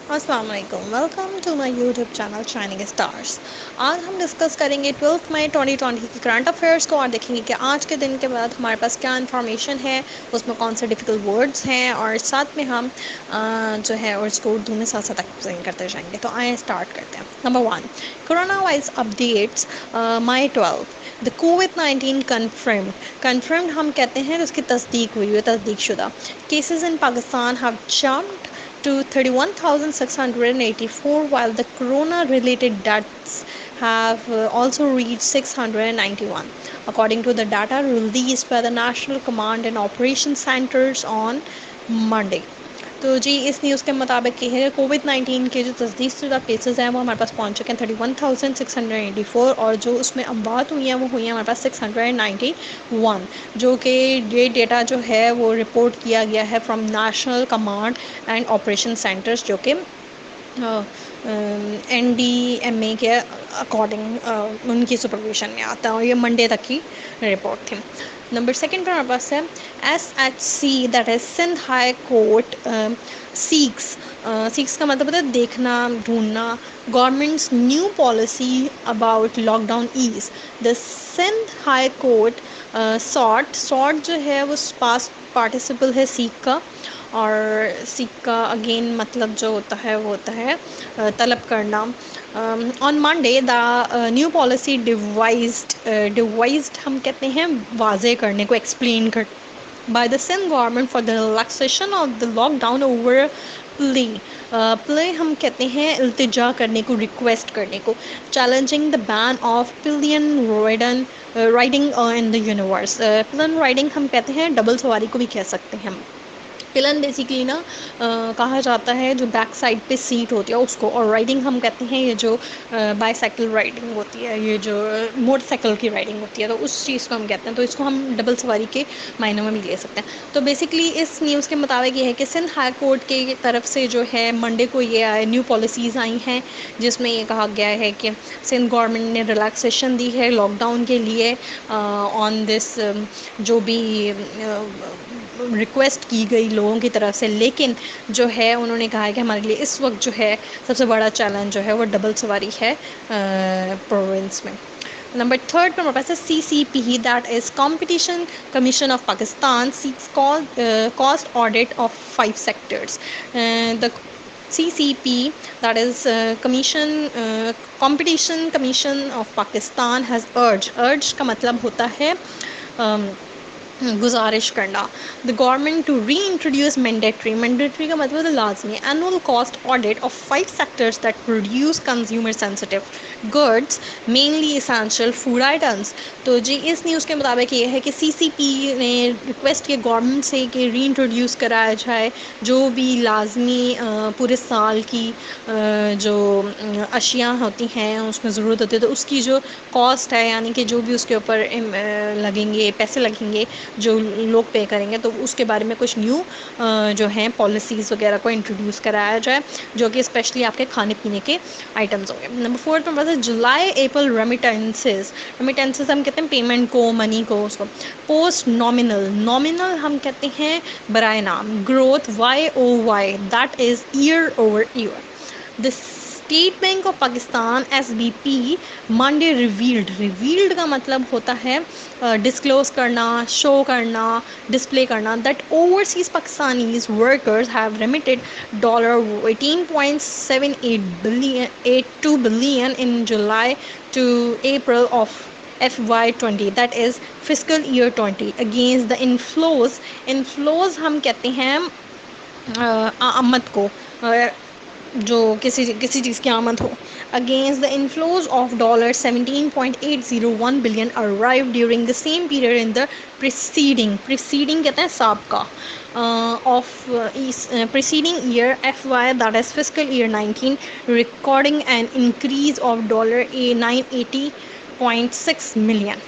السلام علیکم، welcome to my YouTube channel Shining Stars. آج ہم ڈسکس کریں گے 12 مئی 2020 کی کرنٹ افیئرس کو اور دیکھیں گے کہ آج کے دن کے بعد ہمارے پاس کیا انفارمیشن ہے، اس میں کون سے ڈیفیکلٹ ورڈز ہیں، اور ساتھ میں ہم جو ہے اور اس کو اردو میں ساتھ ساتھ ایکسپلین کرتے جائیں گے۔ تو آئیں اسٹارٹ کرتے ہیں۔ نمبر 1، کرونا وائرس اپڈیٹس مئی 12۔ دا کووڈ-19 کنفرمڈ ہم کہتے ہیں اس کی تصدیق ہوئی ہے، تصدیق شدہ۔ Cases in Pakistan have jumped to 31,684 while the corona related deaths have also reached 691 according to the data released by the National Command and Operations Centers on Monday۔ تو جی اس نیوز کے مطابق یہ ہے کووڈ-19 کے جو تصدیق شدہ کیسز ہیں وہ ہمارے پاس پہنچ چکے ہیں 31,684، اور جو اس میں اموات ہوئی ہیں وہ ہوئی ہیں ہمارے پاس 691، جو کہ یہ ڈیٹا جو ہے وہ رپورٹ کیا گیا ہے from national command and operation centres, جو کہ NDMA کے اکارڈنگ ان کی سپرویژن میں آتا ہے، اور یہ منڈے تک کی رپورٹ تھی۔ نمبر 2 پر ہمارے پاس ہے SHC، that is Sindh high court seeks کا مطلب ہوتا ہے دیکھنا، ڈھونڈنا، government's new policy about lockdown ease. The Sindh high court sought جو ہے وہ پاسٹ پارٹیسپل ہے سیک کا، اور سیک کا اگین مطلب جو ہوتا ہے وہ ہوتا ہے طلب کرنا۔ On Monday the new policy devised ہم کہتے ہیں واضح کرنے کو، ایکسپلین کر by the Sindh government for the relaxation of the lockdown over plea ہم کہتے ہیں التجا کرنے کو، ریکویسٹ کرنے کو۔ Challenging the ban of pillion riding in the universe. Pillion riding ہم کہتے ہیں ڈبل سواری کو بھی کہہ سکتے ہیں ہم۔ پلن بیسیکلی نا کہا جاتا ہے جو بیک سائڈ پہ سیٹ ہوتی ہے اس کو، اور رائڈنگ ہم کہتے ہیں یہ جو بائی سائیکل رائڈنگ ہوتی ہے، یہ جو موٹر سائیکل کی رائڈنگ ہوتی ہے، تو اس چیز کو ہم کہتے ہیں، تو اس کو ہم ڈبل سواری کے معنوں میں بھی لے سکتے ہیں۔ تو بیسکلی اس نیوز کے مطابق یہ ہے کہ سندھ ہائی کورٹ کی طرف سے جو ہے منڈے کو یہ نیو پالیسیز آئی ہیں، جس میں یہ کہا گیا ہے کہ سندھ گورنمنٹ نے ریلیکسیشن دی ہے لاک ڈاؤن کے لیے آن دس، جو بھی ریکویسٹ کی گئی لوگوں کی طرف سے، لیکن جو ہے انہوں نے کہا ہے کہ ہمارے لیے اس وقت جو ہے سب سے بڑا چیلنج جو ہے وہ ڈبل سواری ہے پروونس میں۔ نمبر 3 پر ہمارے پاس ہے CCP، that is Competition Commission of Pakistan seeks cost audit of 5 sectors. The CCP، that is competition commission of Pakistan has urged کا مطلب ہوتا ہے گزارش کرنا، the government to reintroduce mandatory کا مطلب ہے لازمی annual cost audit of 5 sectors that produce consumer sensitive goods mainly essential food items۔ تو جی اس نیوز کے مطابق یہ ہے کہ CCP نے ریکویسٹ کی گورنمنٹ سے کہ ری انٹروڈیوس کرایا جائے جو بھی لازمی پورے سال کی جو اشیاء ہوتی ہیں اس میں ضرورت ہوتی ہے، تو اس کی جو کاسٹ ہے، یعنی کہ جو بھی اس کے اوپر لگیں گے، پیسے لگیں گے جو لوگ پے کریں گے، تو اس کے بارے میں کچھ نیو جو ہیں پالیسیز وغیرہ کو انٹروڈیوس کرایا جائے، جو کہ اسپیشلی آپ کے کھانے پینے کے آئٹمز ہوں گے۔ نمبر 4 پر بس جولائی اپریل ریمیٹنسز ہم کہتے ہیں پیمنٹ کو، منی کو، اس کو۔ پوسٹ نامنل ہم کہتے ہیں برائے نام۔ Growth YOY، that is year over year. The State Bank of Pakistan SBP Monday revealed کا مطلب ہوتا ہے ڈسکلوز کرنا، شو کرنا، ڈسپلے کرنا، that overseas Pakistanis workers have remitted $18.78 billion in July to April of FY20، that is fiscal year 20 against the inflows ہم کہتے ہیں آمد کو، جو کسی چیز کی آمد ہو۔ Against the inflows of $17.801 billion arrive during the same period in the preceding کہتے ہیں سابقہ of preceding year FY، that is fiscal year 19، recording an increase of $980.6 million۔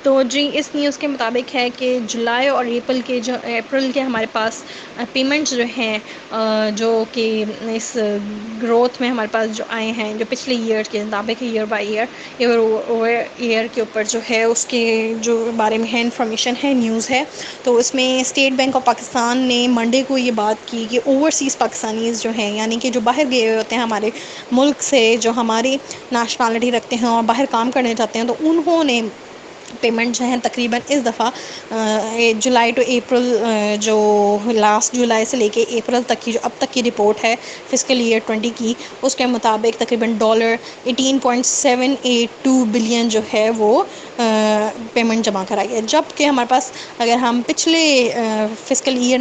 تو جی اس نیوز کے مطابق ہے کہ جولائی اور اپریل کے ہمارے پاس پیمنٹس جو ہیں جو کہ اس گروتھ میں ہمارے پاس جو آئے ہیں جو پچھلے ایئر کے مطابق ایئر بائی ایئر کے اوپر جو ہے اس کے جو بارے میں ہے انفارمیشن ہے نیوز ہے. تو اس میں اسٹیٹ بینک آف پاکستان نے منڈے کو یہ بات کی کہ اوورسیز پاکستانیز جو ہیں یعنی کہ جو باہر گئے ہوئے ہوتے ہیں ہمارے ملک سے جو ہماری نیشنالٹی رکھتے ہیں اور باہر کام کرنے جاتے ہیں تو انہوں نے پیمنٹ جو ہیں تقریباً اس دفعہ جولائی ٹو اپریل جو لاسٹ جولائی سے لے کے اپریل تک کی جو اب تک کی رپورٹ ہے فسکل ایئر 20 کی اس کے مطابق تقریباً $18.782 بلین جو ہے وہ پیمنٹ جمع کرائی ہے. جب کہ ہمارے پاس اگر ہم پچھلے فسکل ایئر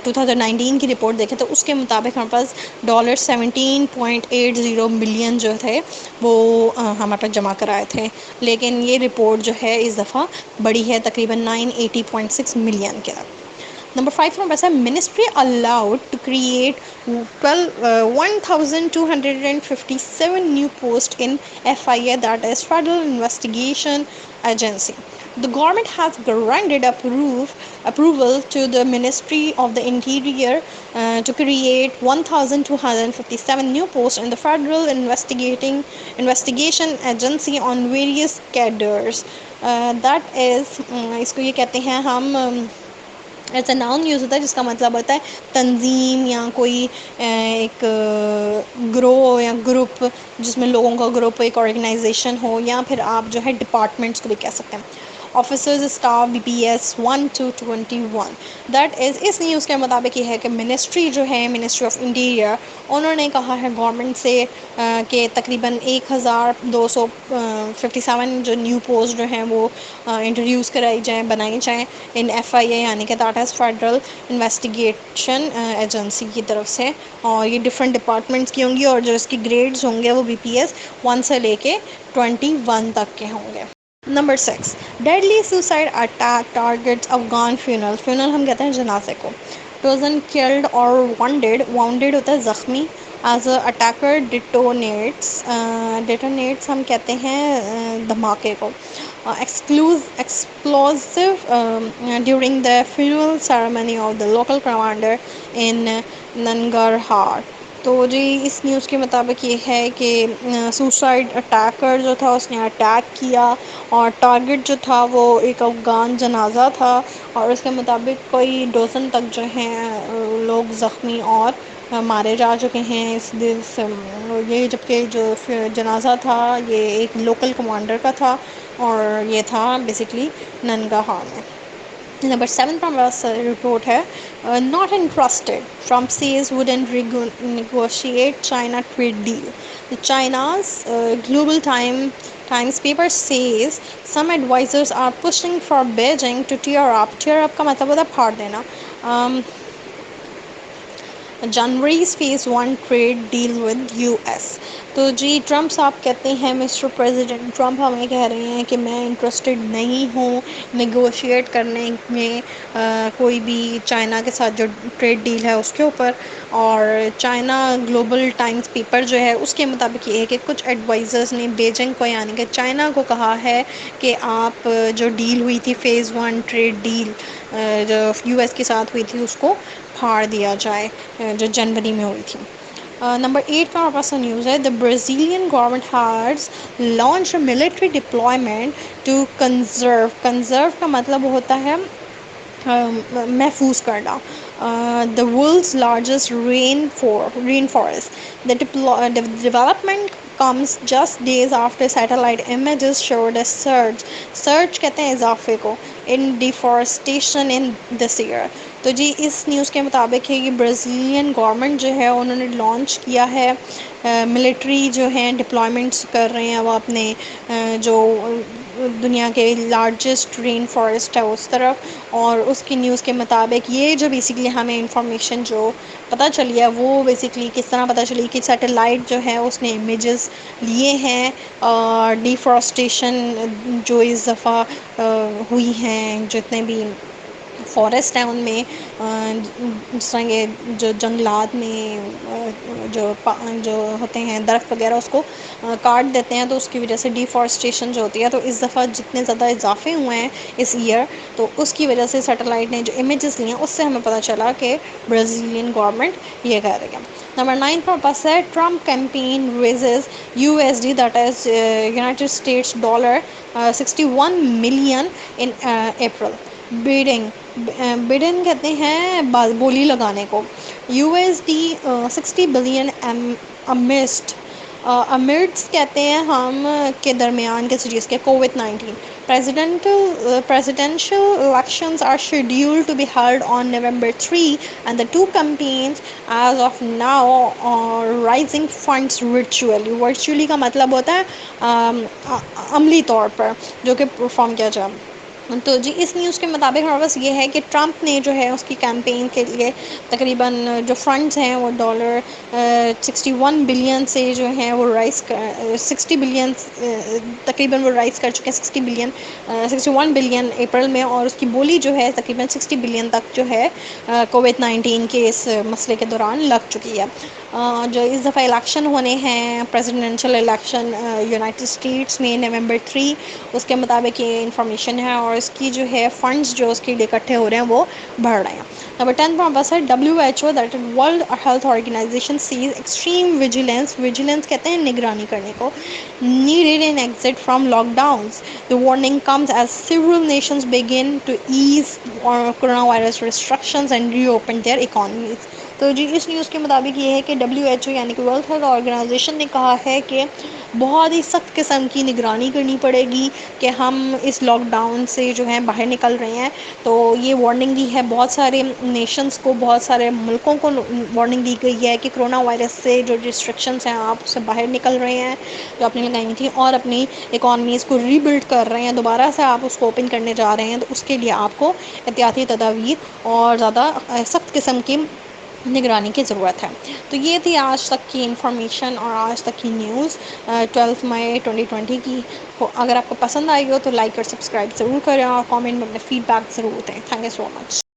2019 کی رپورٹ دیکھیں تو اس کے مطابق ہمارے پاس $17.80 ملین جو تھے وہ ہمارے پاس جمع کرائے تھے. لیکن یہ رپورٹ جو ہے اس دفعہ بڑی ہے تقریباً 980.6 ملین کے. نمبر 5 ہمارے پاس ہے ministry allowed to create 1257 new posts in FIA, that is Federal Investigation Agency. The government has granted approval to the Ministry of the Interior to create 1257 new posts in the Federal Investigation Agency on various cadres. That is اس کو یہ کہتے ہیں ہم ایسا noun use ہوتا ہے جس کا مطلب ہوتا ہے تنظیم یا کوئی ایک گروہ یا گروپ جس میں لوگوں کا گروپ ایک آرگنائزیشن ہو یا پھر آپ جو ہے ڈپارٹمنٹس کو بھی کہہ سکتے ہیں. Officers staff BPS 1 to 21. That is اس نیوز کے مطابق یہ ہے کہ منسٹری جو ہے منسٹری آف انٹیریئر انہوں نے کہا ہے گورنمنٹ سے کہ تقریباً 1257 جو نیو پوسٹ جو ہیں وہ انٹروڈیوس کرائی جائیں بنائی جائیں ان FIA یعنی کہ that is federal investigation agency کی طرف سے. اور یہ ڈفرینٹ ڈپارٹمنٹس کی ہوں گی اور جو اس کی گریڈز ہوں گے وہ BPS 1 سے لے کے 21 تک کے ہوں گے. Number 6 deadly suicide attack targets Afghan funeral ہم کہتے ہیں جنازے کو. ڈوزن کلڈ اور واؤنڈیڈ ہوتا ہے زخمی. ایز اے اٹیکر ڈیٹونیٹس ہم کہتے ہیں دھماکے کو. Explosive during the funeral ceremony of the local commander in Nangarhar. تو جی اس نیوز کے مطابق یہ ہے کہ سوسائڈ اٹیکر جو تھا اس نے اٹیک کیا اور ٹارگٹ جو تھا وہ ایک افغان جنازہ تھا اور اس کے مطابق کوئی ڈوزن تک جو ہیں لوگ زخمی اور مارے جا چکے ہیں اس دن سے. یہ جبکہ جو جنازہ تھا یہ ایک لوکل کمانڈر کا تھا اور یہ تھا بیسکلی ننگرہار میں. نمبر 7 پر ہمارا رپورٹ ہے not interested. Trump says wouldn't negotiate China trade deal. The China's Global Times paper says some advisors are pushing for Beijing to tear up. Tear up کا مطلب ہوتا ہے پھاڑ دینا. جنوری's phase 1 trade deal with US. تو جی Trump صاحب کہتے ہیں مسٹر پریزیڈنٹ ٹرمپ ہمیں کہہ رہے ہیں کہ میں انٹرسٹڈ نہیں ہوں نیگوشیٹ کرنے میں کوئی بھی چائنا کے ساتھ جو ٹریڈ ڈیل ہے اس کے اوپر. اور چائنا گلوبل ٹائمز پیپر جو ہے اس کے مطابق یہ ہے کہ کچھ ایڈوائزرز نے بیجنگ کو یعنی کہ چائنا کو کہا ہے کہ آپ جو ڈیل ہوئی تھی فیز 1 ٹریڈ ڈیل جو US کے ساتھ ہوئی تھی اس کو پھاڑ دیا جائے جو جنوری میں ہوئی تھی. نمبر 8 کا ہمارے پاس نیوز ہے the Brazilian government has launch military deployment to conserve کا مطلب ہوتا ہے محفوظ کرنا. The world's largest rainforest. The development comes just days after satellite images showed a surge کہتے ہیں اضافے کو in deforestation in this year. تو جی اس نیوز کے مطابق ہے کہ برازیلین گورنمنٹ جو ہے انہوں نے لانچ کیا ہے ملٹری جو ہیں ڈپلائمنٹس کر رہے ہیں وہ اپنے جو دنیا کے لارجسٹ رین فارسٹ ہے اس طرف. اور اس کی نیوز کے مطابق یہ جو بیسکلی ہمیں انفارمیشن جو پتہ چلی ہے وہ بیسکلی کس طرح پتہ چلی کہ سیٹلائٹ جو ہے اس نے امیجز لیے ہیں ڈیفارسٹیشن جو اس دفعہ ہوئی ہیں جتنے بھی فارسٹ ہیں ان میں جس طرح کے جو جنگلات میں جو ہوتے ہیں درخت وغیرہ اس کو کاٹ دیتے ہیں، تو اس کی وجہ سے ڈیفارسٹیشن جو ہوتی ہے، تو اس دفعہ جتنے زیادہ اضافے ہوئے ہیں اس ایئر، تو اس کی وجہ سے سیٹلائٹ نے جو امیجز لیے ہیں اس سے ہمیں پتہ چلا کہ برازیلین گورنمنٹ یہ کہہ رہی ہے۔ نمبر 9 پر بس ہے Trump campaign raises USD that is United States dollar 61 million in April Biden کہتے ہیں بولی لگانے کو، USD 60 بلین امرٹس کہتے ہیں ہم کے درمیان کس چیز کے COVID-19 presidential elections are scheduled to be held on November 3 and the two campaigns as of now are raising funds virtually کا مطلب ہوتا ہے عملی طور پر جو کہ پرفارم کیا جائے۔ تو جی اس نیوز کے مطابق ہمارے پاس یہ ہے کہ ٹرمپ نے جو ہے اس کی کیمپین کے لیے تقریباً جو فنڈز ہیں وہ ڈالر 61 بلین سے جو ہیں وہ 60 بلین تقریباً وہ رائز کر چکے ہیں، 61 بلین اپریل میں، اور اس کی بولی جو ہے تقریباً 60 بلین تک جو ہے کووڈ-19 کے اس مسئلے کے دوران لگ چکی ہے۔ جو اس دفعہ الیکشن ہونے ہیں پریزیڈنشل الیکشن یونائٹڈ اسٹیٹس میں نومبر 3، اس کے مطابق یہ انفارمیشن ہے، اور اس کی جو ہے فنڈز جو اس کے لیے اکٹھے ہو رہے ہیں وہ بڑھ رہے ہیں۔ نمبر 10 پر بس ہے WHO that is World Health Organization says extreme vigilance کہتے ہیں نگرانی کرنے کو، needed an exit from lockdowns. The warning comes as several nations begin to ease coronavirus restrictions and reopen their economies. تو جی اس نیوز کے مطابق یہ ہے کہ WHO یعنی کہ ورلڈ ہیلتھ آرگنائزیشن نے کہا ہے کہ بہت ہی سخت قسم کی نگرانی کرنی پڑے گی کہ ہم اس لاک ڈاؤن سے جو ہے باہر نکل رہے ہیں۔ تو یہ وارننگ دی ہے بہت سارے نیشنز کو، بہت سارے ملکوں کو وارننگ دی گئی ہے کہ کرونا وائرس سے جو ریسٹرکشنز ہیں آپ اس سے باہر نکل رہے ہیں جو آپ نے لگائی تھیں، اور اپنی اکانومیز کو ری بلڈ کر رہے ہیں، دوبارہ سے آپ اس کو اوپن کرنے جا رہے ہیں، تو اس کے لیے آپ کو احتیاطی تدابیر اور زیادہ سخت قسم کی نگرانی کی ضرورت ہے۔ تو یہ تھی آج تک کی انفارمیشن اور آج تک کی نیوز 12 مئی 2020 کی۔ اگر آپ کو پسند آئی ہو تو لائک اور سبسکرائب ضرور کریں، اور کامنٹ میں اپنے فیڈ بیک ضرور دیں۔ Thank you so much.